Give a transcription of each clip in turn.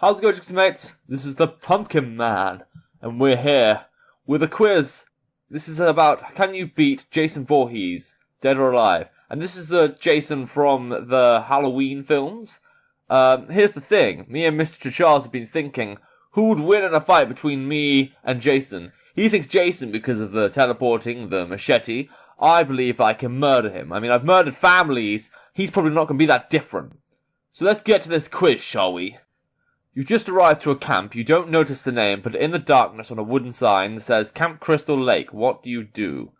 How's it going, mates? This is the Pumpkin Man, and we're here with a quiz. This is about, can you beat Jason Voorhees, dead or alive? And this is the Jason from the Halloween films. Here's the thing. Me and Mrjacharles have been thinking, who would win in a fight between me and Jason? He thinks Jason because of the teleporting, the machete. I believe I can murder him. I mean, I've murdered families. He's probably not going to be that different. So let's get to this quiz, shall we? You've just arrived to a camp. You don't notice the name, but in the darkness on a wooden sign says Camp Crystal Lake. What do you do?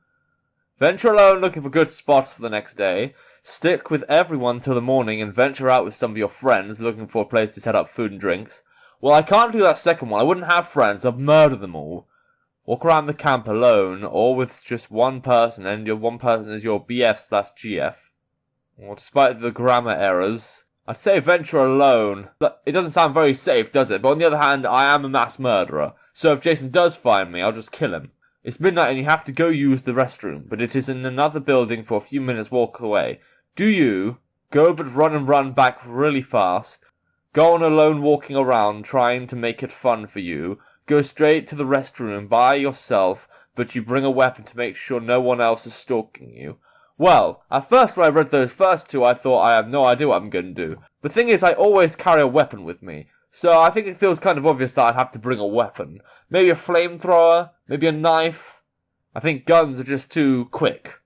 Venture alone looking for good spots for the next day. Stick with everyone till the morning and venture out with some of your friends looking for a place to set up food and drinks. Well, I can't do that second one. I wouldn't have friends. I'd murder them all. Walk around the camp alone or with just one person, and your one person is your BF/GF. Well, despite the grammar errors, I'd say venture alone. It doesn't sound very safe, does it? But on the other hand, I am a mass murderer. So if Jason does find me, I'll just kill him. It's midnight and you have to go use the restroom, but it is in another building for a few minutes walk away. Do you go but run and run back really fast? Go on alone walking around trying to make it fun for you? Go straight to the restroom by yourself, but you bring a weapon to make sure no one else is stalking you? Well, at first when I read those first two, I thought I have no idea what I'm going to do. The thing is, I always carry a weapon with me, so I think it feels kind of obvious that I'd have to bring a weapon. Maybe a flamethrower, maybe a knife. I think guns are just too quick.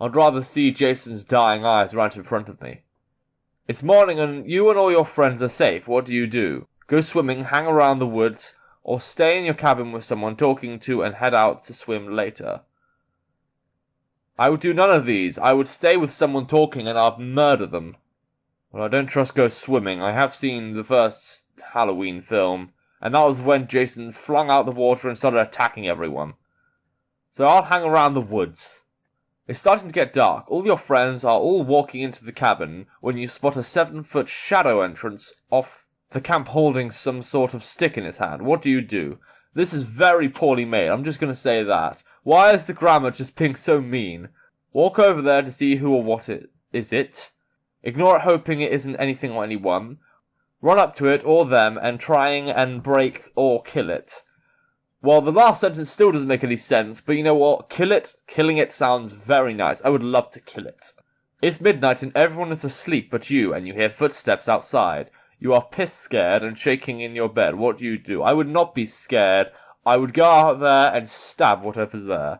I'd rather see Jason's dying eyes right in front of me. It's morning and you and all your friends are safe. What do you do? Go swimming, hang around the woods, or stay in your cabin with someone talking to and head out to swim later? I would do none of these. I would stay with someone talking and I'd murder them. Well, I don't trust go swimming. I have seen the first Halloween film, and that was when Jason flung out the water and started attacking everyone. So I'll hang around the woods. It's starting to get dark. All your friends are all walking into the cabin when you spot a 7-foot shadow entrance off the camp holding some sort of stick in his hand. What do you do? This is very poorly made, I'm just going to say that. Why is the grammar just being so mean? Walk over there to see who or what it is. Ignore it hoping it isn't anything or anyone. Run up to it or them and trying and break or kill it. Well, the last sentence still doesn't make any sense, but you know what? Kill it. Killing it sounds very nice. I would love to kill it. It's midnight and everyone is asleep but you, and you hear footsteps outside. You are piss scared and shaking in your bed. What do? I would not be scared. I would go out there and stab whatever's there.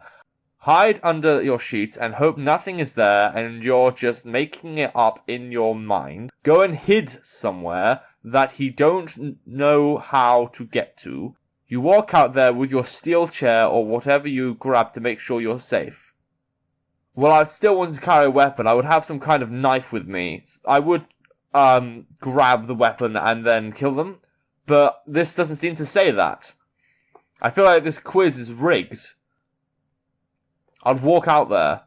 Hide under your sheets and hope nothing is there and you're just making it up in your mind. Go and hid somewhere that he don't know how to get to. You walk out there with your steel chair or whatever you grab to make sure you're safe. Well, I'd still want to carry a weapon. I would have some kind of knife with me. I would grab the weapon and then kill them, but this doesn't seem to say that. I feel like this quiz is rigged. I'd walk out there.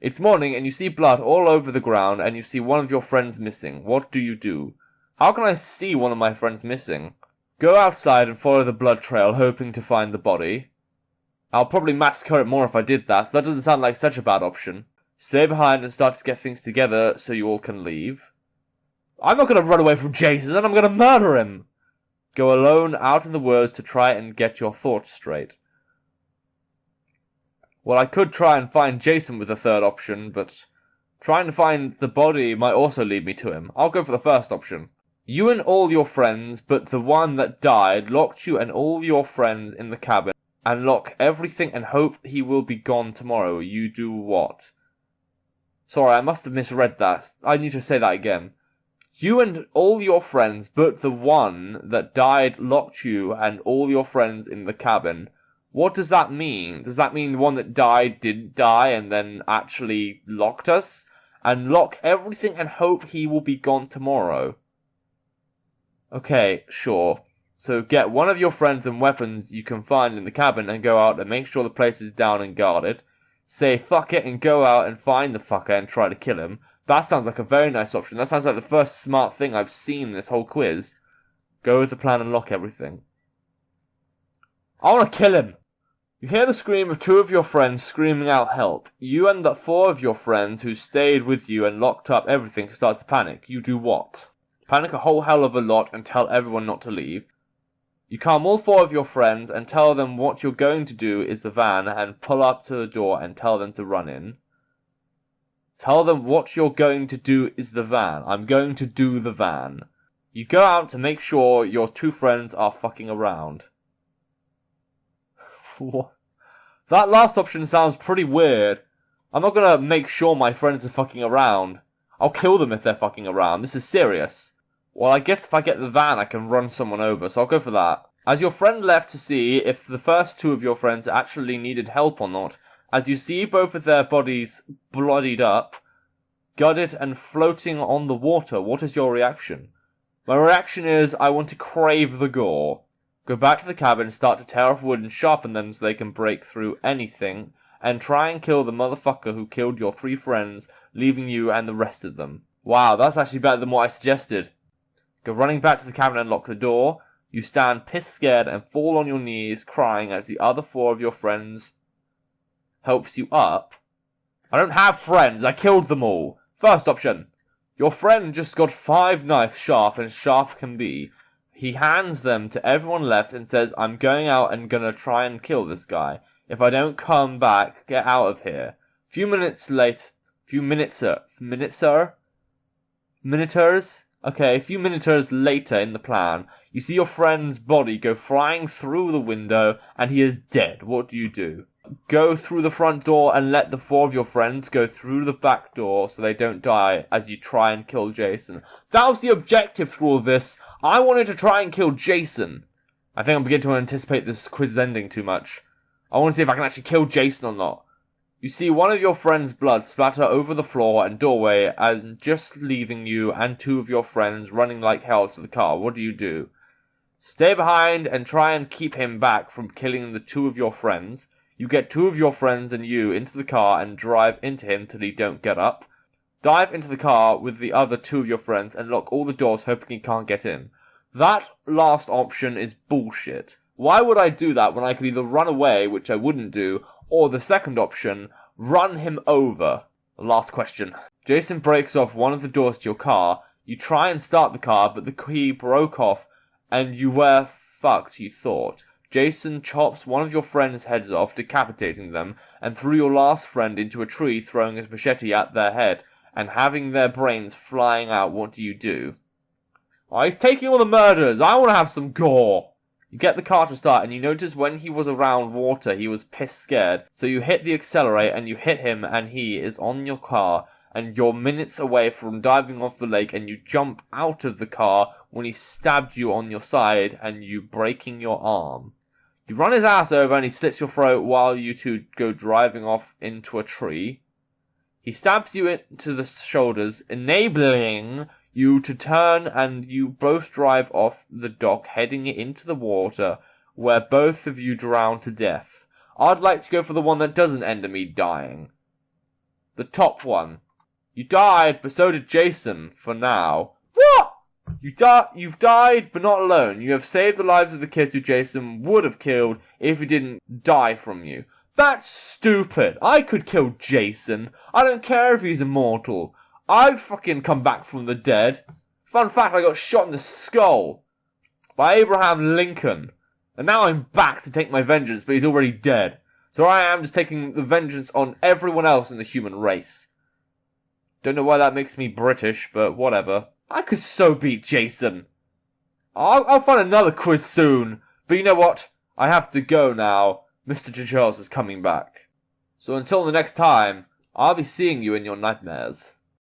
It's morning and you see blood all over the ground and you see one of your friends missing. What do? How can I see one of my friends missing? Go outside and follow the blood trail hoping to find the body. I'll probably massacre it more if I did that. That doesn't sound like such a bad option. Stay behind and start to get things together so you all can leave. I'm not going to run away from Jason, I'm going to murder him. Go alone out in the woods to try and get your thoughts straight. Well, I could try and find Jason with the third option, but trying to find the body might also lead me to him. I'll go for the first option. You and all your friends, but the one that died, locked you and all your friends in the cabin, and lock everything and hope he will be gone tomorrow. You do what? Sorry, I must have misread that. I need to say that again. You and all your friends, but the one that died, locked you and all your friends in the cabin. What does that mean? Does that mean the one that died didn't die and then actually locked us? And lock everything and hope he will be gone tomorrow. Okay, sure. So get one of your friends and weapons you can find in the cabin and go out and make sure the place is down and guarded. Say fuck it and go out and find the fucker and try to kill him. That sounds like a very nice option. That sounds like the first smart thing I've seen in this whole quiz. Go with the plan and lock everything. I want to kill him! You hear the scream of 2 of your friends screaming out help. You and the 4 of your friends who stayed with you and locked up everything start to panic. You do what? Panic a whole hell of a lot and tell everyone not to leave. You calm all 4 of your friends and tell them what you're going to do is the van and pull up to the door and tell them to run in. Tell them what you're going to do is the van. I'm going to do the van. You go out to make sure your 2 friends are fucking around. What? That last option sounds pretty weird. I'm not gonna make sure my friends are fucking around. I'll kill them if they're fucking around. This is serious. Well, I guess if I get the van, I can run someone over, so I'll go for that. As your friend left to see if the first 2 of your friends actually needed help or not, as you see both of their bodies bloodied up, gutted and floating on the water, what is your reaction? My reaction is, I want to crave the gore. Go back to the cabin, start to tear off wood and sharpen them so they can break through anything, and try and kill the motherfucker who killed your 3 friends, leaving you and the rest of them. Wow, that's actually better than what I suggested. Go running back to the cabin and lock the door. You stand pissed scared and fall on your knees, crying as the other 4 of your friends helps you up. I don't have friends, I killed them all. First option. Your friend just got 5 knives sharp and sharp can be. He hands them to everyone left and says, I'm going out and gonna try and kill this guy. If I don't come back, get out of here. Okay, a few minuters later in the plan, you see your friend's body go flying through the window and he is dead. What do you do? Go through the front door and let the 4 of your friends go through the back door so they don't die as you try and kill Jason. That was the objective through all this. I wanted to try and kill Jason. I think I'm beginning to anticipate this quiz's ending too much. I want to see if I can actually kill Jason or not. You see one of your friends' blood splatter over the floor and doorway and just leaving you and 2 of your friends running like hell to the car. What do you do? Stay behind and try and keep him back from killing the 2 of your friends. You get 2 of your friends and you into the car and drive into him till he don't get up. Dive into the car with the other 2 of your friends and lock all the doors hoping he can't get in. That last option is bullshit. Why would I do that when I could either run away, which I wouldn't do, or the second option, run him over? Last question. Jason breaks off one of the doors to your car. You try and start the car, but the key broke off, and you were fucked, you thought. Jason chops one of your friends' heads off, decapitating them, and threw your last friend into a tree, throwing his machete at their head, and having their brains flying out. What do you do? Oh, he's taking all the murders. I want to have some gore. You get the car to start, and you notice when he was around water, he was pissed scared. So you hit the accelerator, and you hit him, and he is on your car, and you're minutes away from diving off the lake, and you jump out of the car when he stabbed you on your side, and you breaking your arm. You run his ass over, and he slits your throat while you 2 go driving off into a tree. He stabs you into the shoulders, enabling you to turn, and you both drive off the dock, heading into the water, where both of you drown to death. I'd like to go for the one that doesn't end in me dying. The top one. You died, but so did Jason, for now. What? You've died, but not alone. You have saved the lives of the kids who Jason would have killed if he didn't die from you. That's stupid. I could kill Jason. I don't care if he's immortal. I'd fucking come back from the dead. Fun fact, I got shot in the skull by Abraham Lincoln. And now I'm back to take my vengeance, but he's already dead. So I am just taking the vengeance on everyone else in the human race. Don't know why that makes me British, but whatever. I could so beat Jason. I'll find another quiz soon. But you know what? I have to go now. Mrjacharles is coming back. So until the next time, I'll be seeing you in your nightmares.